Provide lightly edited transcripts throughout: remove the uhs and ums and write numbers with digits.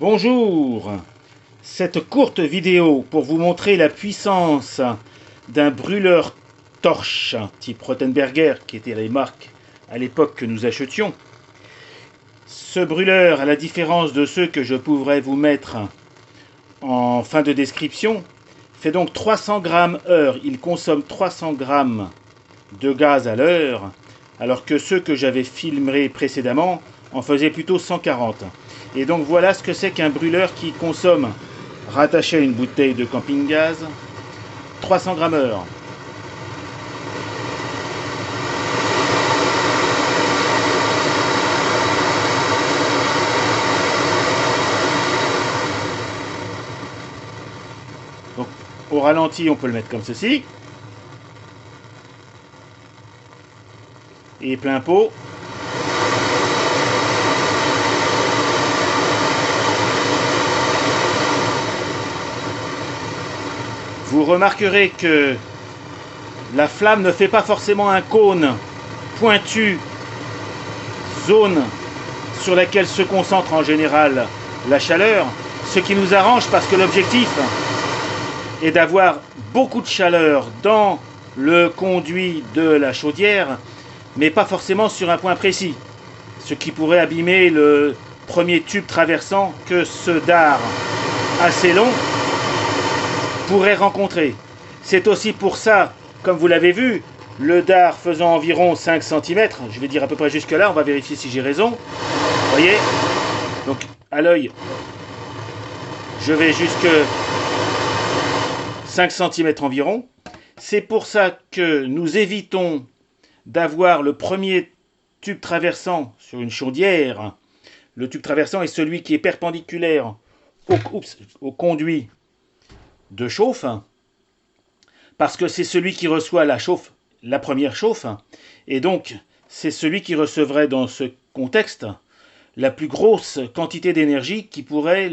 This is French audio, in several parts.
Bonjour. Cette courte vidéo pour vous montrer la puissance d'un brûleur torche type Rottenberger, qui étaient les marques à l'époque que nous achetions. Ce brûleur, à la différence de ceux que je pourrais vous mettre en fin de description, fait donc 300 grammes heure. Il consomme 300 grammes de gaz à l'heure, alors que ceux que j'avais filmés précédemment en faisaient plutôt 140. Et donc voilà ce que c'est qu'un brûleur qui consomme, rattaché à une bouteille de camping-gaz, 300 grammes heure. Donc au ralenti, on peut le mettre comme ceci. Et plein pot. Vous remarquerez que la flamme ne fait pas forcément un cône pointu, zone sur laquelle se concentre en général la chaleur, ce qui nous arrange parce que l'objectif est d'avoir beaucoup de chaleur dans le conduit de la chaudière, mais pas forcément sur un point précis, ce qui pourrait abîmer le premier tube traversant que ce dard assez long pourrait rencontrer. C'est aussi pour ça, comme vous l'avez vu, le dard faisant environ 5 cm, je vais dire à peu près jusque là, on va vérifier si j'ai raison. Vous voyez? Donc à l'œil, je vais jusque 5 cm environ. C'est pour ça que nous évitons d'avoir le premier tube traversant sur une chaudière. Le tube traversant est celui qui est perpendiculaire au conduit de chauffe, parce que c'est celui qui reçoit la première chauffe, et donc c'est celui qui recevrait dans ce contexte la plus grosse quantité d'énergie qui pourrait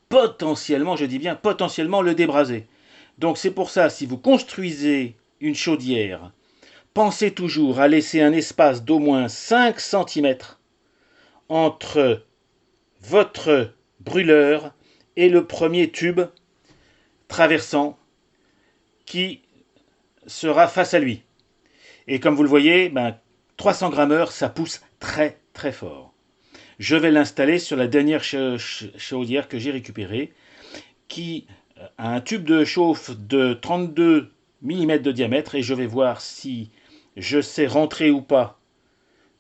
potentiellement, je dis bien potentiellement, le débraser. Donc c'est pour ça, si vous construisez une chaudière, pensez toujours à laisser un espace d'au moins 5 cm entre votre brûleur et le premier tube traversant qui sera face à lui. Et comme vous le voyez, 300 grammes heure, ça pousse très très fort. Je vais l'installer sur la dernière chaudière que j'ai récupérée, qui a un tube de chauffe de 32 mm de diamètre, et je vais voir si je sais rentrer ou pas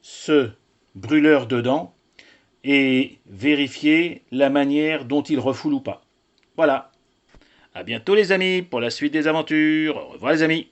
ce brûleur dedans et vérifier la manière dont il refoule ou pas. Voilà. À bientôt les amis pour la suite des aventures. Au revoir les amis.